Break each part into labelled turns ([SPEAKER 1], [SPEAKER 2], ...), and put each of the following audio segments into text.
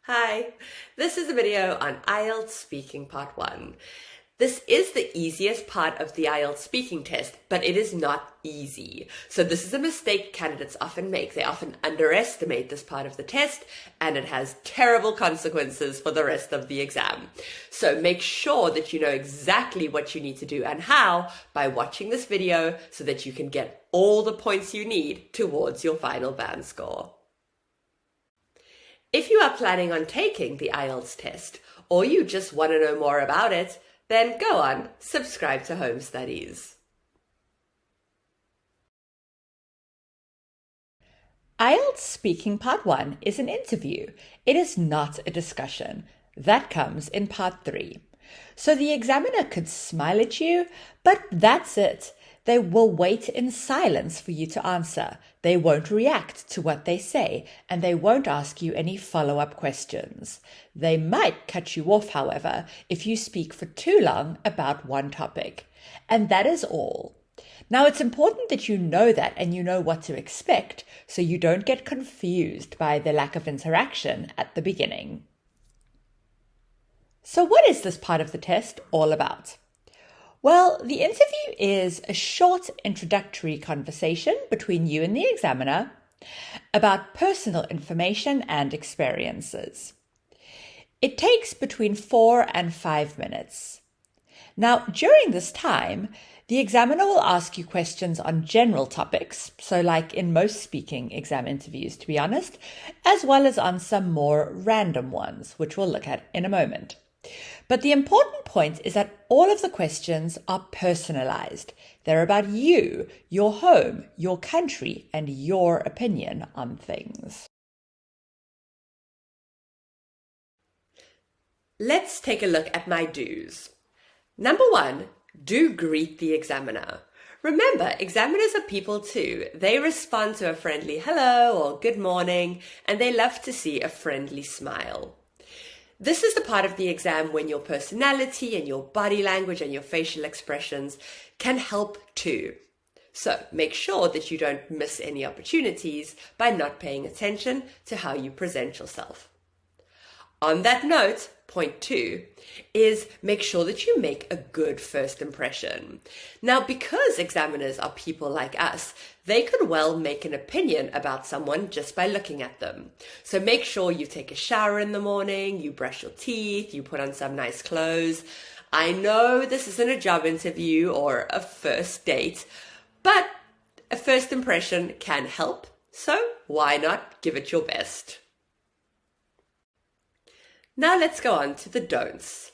[SPEAKER 1] Hi, this is a video on IELTS Speaking Part 1. This is the easiest part of the IELTS speaking test, but it is not easy. So this is a mistake candidates often make. They often underestimate this part of the test, and it has terrible consequences for the rest of the exam. So make sure that you know exactly what you need to do and how by watching this video so that you can get all the points you need towards your final band score. If you are planning on taking the IELTS test, or you just want to know more about it, then go on, subscribe to Home Studies.
[SPEAKER 2] IELTS Speaking Part 1 is an interview. It is not a discussion. That comes in Part 3. So the examiner could smile at you, but that's it. They will wait in silence for you to answer. They won't react to what they say, and they won't ask you any follow-up questions. They might cut you off, however, if you speak for too long about one topic. And that is all. Now, it's important that you know that and you know what to expect, so you don't get confused by the lack of interaction at the beginning. So what is this part of the test all about? Well, the interview is a short introductory conversation between you and the examiner about personal information and experiences. It takes between 4 and 5 minutes. Now, during this time, the examiner will ask you questions on general topics, so like in most speaking exam interviews, to be honest, as well as on some more random ones, which we'll look at in a moment. But the important point is that all of the questions are personalized. They're about you, your home, your country, and your opinion on things.
[SPEAKER 1] Let's take a look at my do's. Number 1, do greet the examiner. Remember, examiners are people too. They respond to a friendly hello or good morning, and they love to see a friendly smile. This is the part of the exam when your personality and your body language and your facial expressions can help too. So make sure that you don't miss any opportunities by not paying attention to how you present yourself. On that note, point 2 is make sure that you make a good first impression. Now, because examiners are people like us, they could well make an opinion about someone just by looking at them. So make sure you take a shower in the morning, you brush your teeth, you put on some nice clothes. I know this isn't a job interview or a first date, but a first impression can help. So why not give it your best? Now let's go on to the don'ts.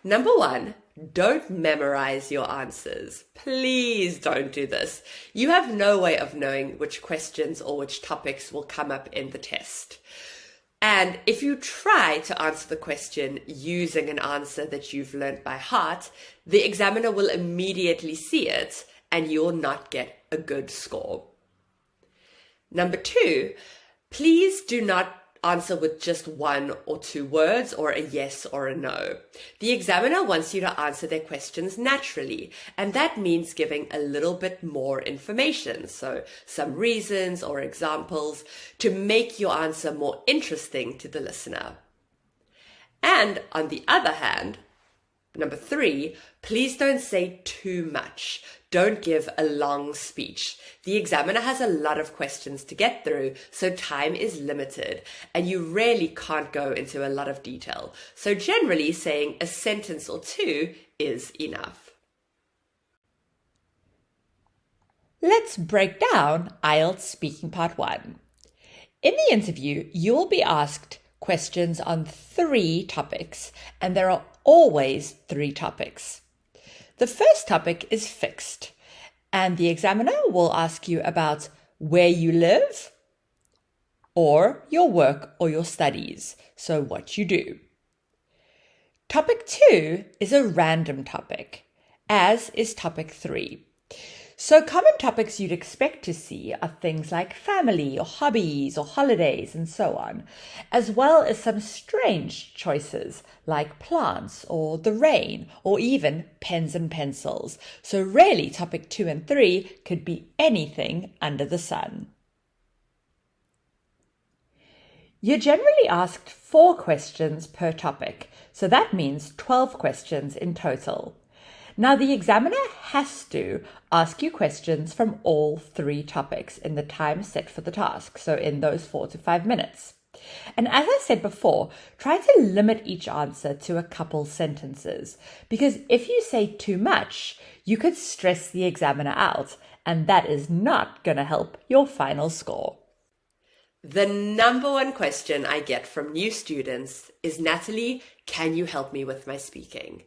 [SPEAKER 1] Number 1, don't memorize your answers. Please don't do this. You have no way of knowing which questions or which topics will come up in the test. And if you try to answer the question using an answer that you've learned by heart, the examiner will immediately see it and you will not get a good score. Number 2, please do not answer with just 1 or 2 words or a yes or a no. The examiner wants you to answer their questions naturally, and that means giving a little bit more information, so some reasons or examples to make your answer more interesting to the listener. And on the other hand, number 3, please don't say too much. Don't give a long speech. The examiner has a lot of questions to get through, so time is limited, and you really can't go into a lot of detail. So generally, saying a sentence or 2 is enough.
[SPEAKER 2] Let's break down IELTS Speaking Part 1. In the interview, you will be asked questions on 3 topics, and there are always 3 topics. The first topic is fixed, and the examiner will ask you about where you live or your work or your studies, so what you do. Topic 2 is a random topic, as is topic 3. So common topics you'd expect to see are things like family or hobbies or holidays and so on, as well as some strange choices like plants or the rain or even pens and pencils. So really topic 2 and 3 could be anything under the sun. You're generally asked 4 questions per topic, so that means 12 questions in total. Now, the examiner has to ask you questions from all 3 topics in the time set for the task, so in those 4 to 5 minutes. And as I said before, try to limit each answer to a couple sentences, because if you say too much, you could stress the examiner out, and that is not going to help your final score.
[SPEAKER 1] The number one question I get from new students is, Natalie, can you help me with my speaking?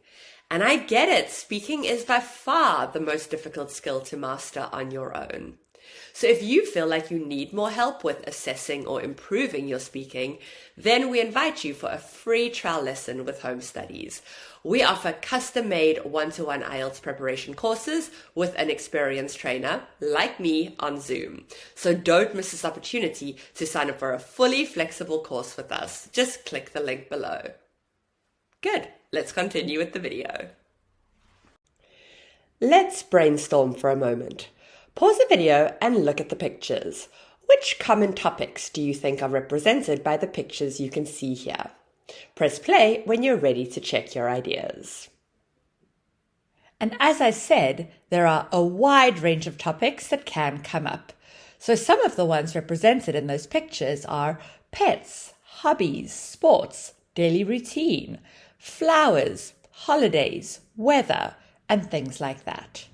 [SPEAKER 1] And I get it, speaking is by far the most difficult skill to master on your own. So if you feel like you need more help with assessing or improving your speaking, then we invite you for a free trial lesson with Home Studies. We offer custom-made one-to-one IELTS preparation courses with an experienced trainer like me on Zoom. So don't miss this opportunity to sign up for a fully flexible course with us. Just click the link below. Good, let's continue with the video. Let's brainstorm for a moment. Pause the video and look at the pictures. Which common topics do you think are represented by the pictures you can see here? Press play when you're ready to check your ideas.
[SPEAKER 2] And as I said, there are a wide range of topics that can come up. So some of the ones represented in those pictures are pets, hobbies, sports, daily routine, flowers, holidays, weather, and things like that.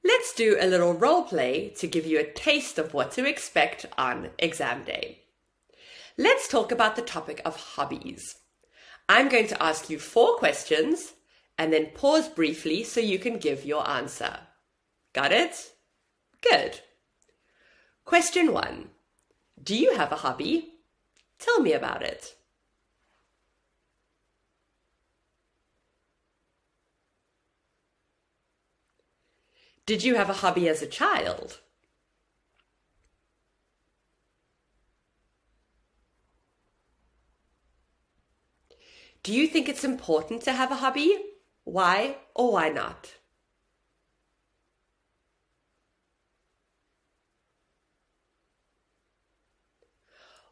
[SPEAKER 1] Let's do a little role play to give you a taste of what to expect on exam day. Let's talk about the topic of hobbies. I'm going to ask you 4 questions and then pause briefly so you can give your answer. Got it? Good. Question 1. Do you have a hobby? Tell me about it. Did you have a hobby as a child? Do you think it's important to have a hobby? Why or why not?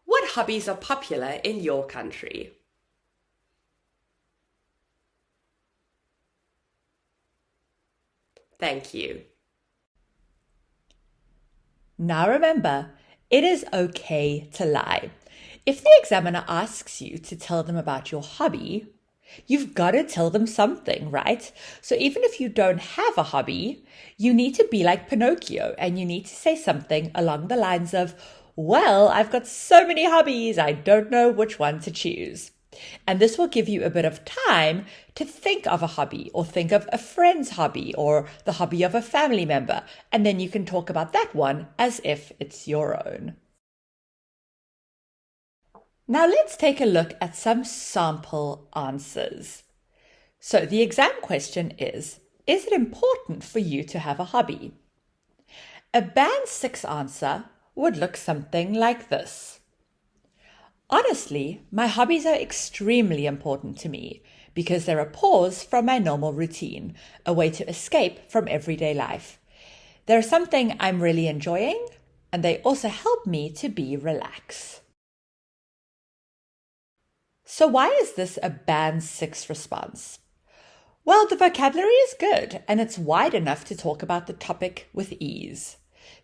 [SPEAKER 1] What hobbies are popular in your country? Thank you.
[SPEAKER 2] Now remember, it is okay to lie. If the examiner asks you to tell them about your hobby, you've got to tell them something, right? So even if you don't have a hobby, you need to be like Pinocchio and you need to say something along the lines of, well, I've got so many hobbies, I don't know which one to choose. And this will give you a bit of time to think of a hobby or think of a friend's hobby or the hobby of a family member. And then you can talk about that one as if it's your own. Now let's take a look at some sample answers. So the exam question is it important for you to have a hobby? A band 6 answer would look something like this. Honestly, my hobbies are extremely important to me because they're a pause from my normal routine, a way to escape from everyday life. They're something I'm really enjoying, and they also help me to be relaxed. So why is this a band 6 response? Well, the vocabulary is good, and it's wide enough to talk about the topic with ease.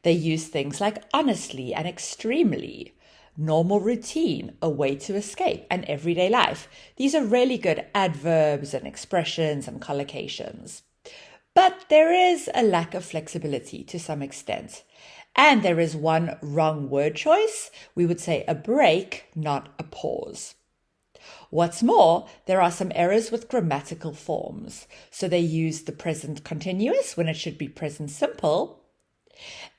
[SPEAKER 2] They use things like honestly and extremely, normal routine, a way to escape, and everyday life. These are really good adverbs and expressions and collocations. But there is a lack of flexibility to some extent. And there is one wrong word choice. We would say a break, not a pause. What's more, there are some errors with grammatical forms. So they use the present continuous when it should be present simple.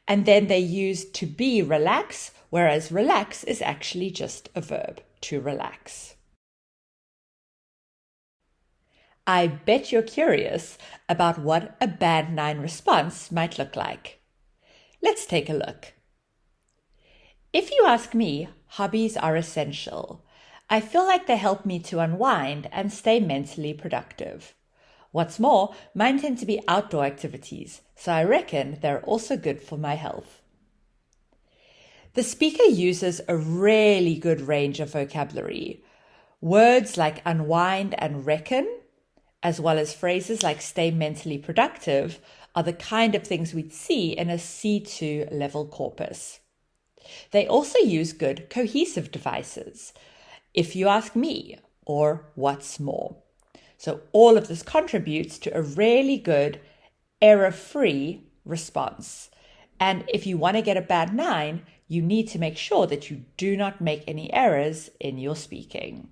[SPEAKER 2] And then they use to be relax, whereas relax is actually just a verb, to relax. I bet you're curious about what a band 9 response might look like. Let's take a look. If you ask me, hobbies are essential. I feel like they help me to unwind and stay mentally productive. What's more, mine tend to be outdoor activities, so I reckon they're also good for my health. The speaker uses a really good range of vocabulary. Words like unwind and reckon, as well as phrases like stay mentally productive, are the kind of things we'd see in a C2 level corpus. They also use good cohesive devices. If you ask me, or what's more. So all of this contributes to a really good error-free response. And if you want to get a bad 9, you need to make sure that you do not make any errors in your speaking.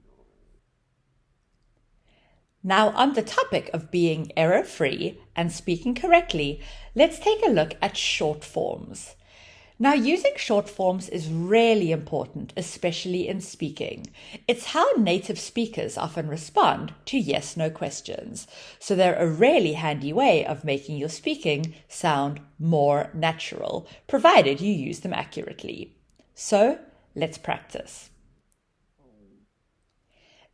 [SPEAKER 2] Now, on the topic of being error-free and speaking correctly, let's take a look at short forms. Now, using short forms is really important, especially in speaking. It's how native speakers often respond to yes-no questions. So they're a really handy way of making your speaking sound more natural, provided you use them accurately. So let's practice.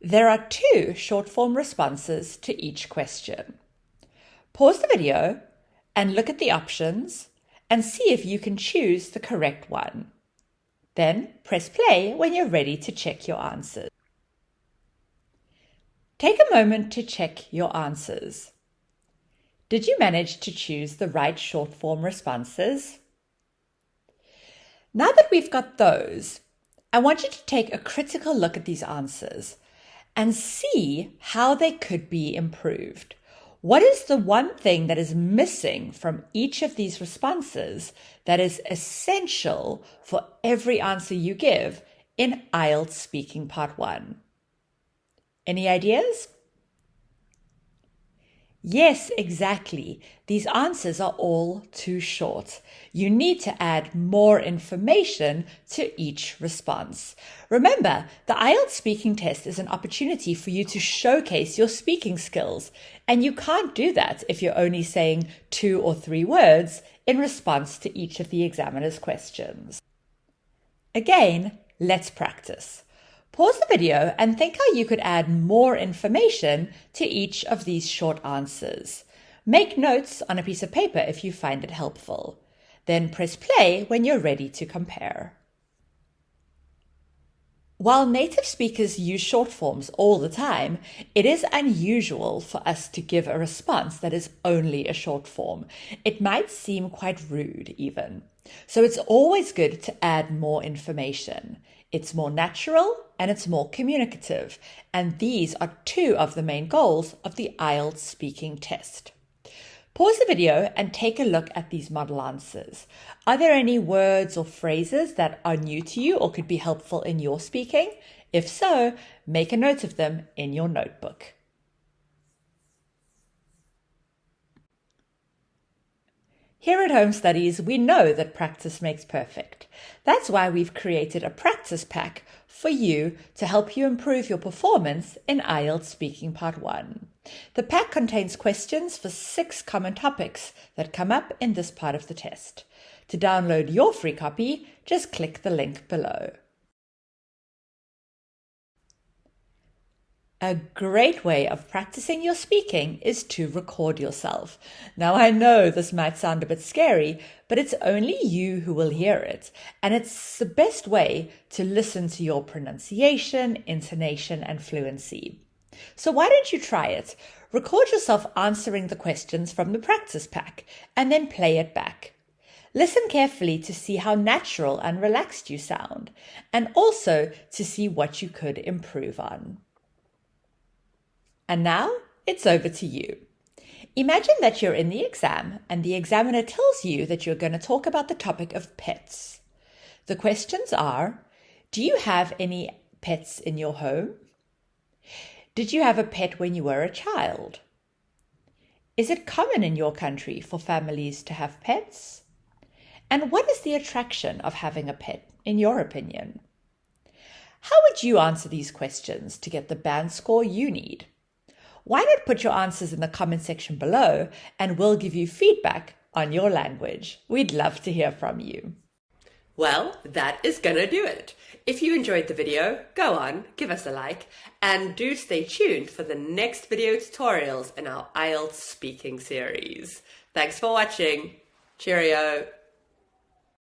[SPEAKER 2] There are 2 short-form responses to each question. Pause the video and look at the options and see if you can choose the correct one. Then press play when you're ready to check your answers. Take a moment to check your answers. Did you manage to choose the right short-form responses? Now that we've got those, I want you to take a critical look at these answers and see how they could be improved. What is the one thing that is missing from each of these responses that is essential for every answer you give in IELTS Speaking Part 1? Any ideas? Yes, exactly. These answers are all too short. You need to add more information to each response. Remember, the IELTS speaking test is an opportunity for you to showcase your speaking skills, and you can't do that if you're only saying 2 or 3 words in response to each of the examiner's questions. Again, let's practice. Pause the video and think how you could add more information to each of these short answers. Make notes on a piece of paper if you find it helpful. Then press play when you're ready to compare. While native speakers use short forms all the time, it is unusual for us to give a response that is only a short form. It might seem quite rude even. So it's always good to add more information. It's more natural and it's more communicative. And these are 2 of the main goals of the IELTS speaking test. Pause the video and take a look at these model answers. Are there any words or phrases that are new to you or could be helpful in your speaking? If so, make a note of them in your notebook. Here at Home Studies, we know that practice makes perfect. That's why we've created a practice pack for you to help you improve your performance in IELTS Speaking Part 1. The pack contains questions for 6 common topics that come up in this part of the test. To download your free copy, just click the link below. A great way of practicing your speaking is to record yourself. Now, I know this might sound a bit scary, but it's only you who will hear it. And it's the best way to listen to your pronunciation, intonation, and fluency. So why don't you try it? Record yourself answering the questions from the practice pack and then play it back. Listen carefully to see how natural and relaxed you sound, and also to see what you could improve on. And now it's over to you. Imagine that you're in the exam and the examiner tells you that you're going to talk about the topic of pets. The questions are, do you have any pets in your home? Did you have a pet when you were a child? Is it common in your country for families to have pets? And what is the attraction of having a pet, in your opinion? How would you answer these questions to get the band score you need? Why not put your answers in the comment section below and we'll give you feedback on your language. We'd love to hear from you.
[SPEAKER 1] Well, that is gonna do it. If you enjoyed the video, go on, give us a like, and do stay tuned for the next video tutorials in our IELTS speaking series. Thanks for watching. Cheerio.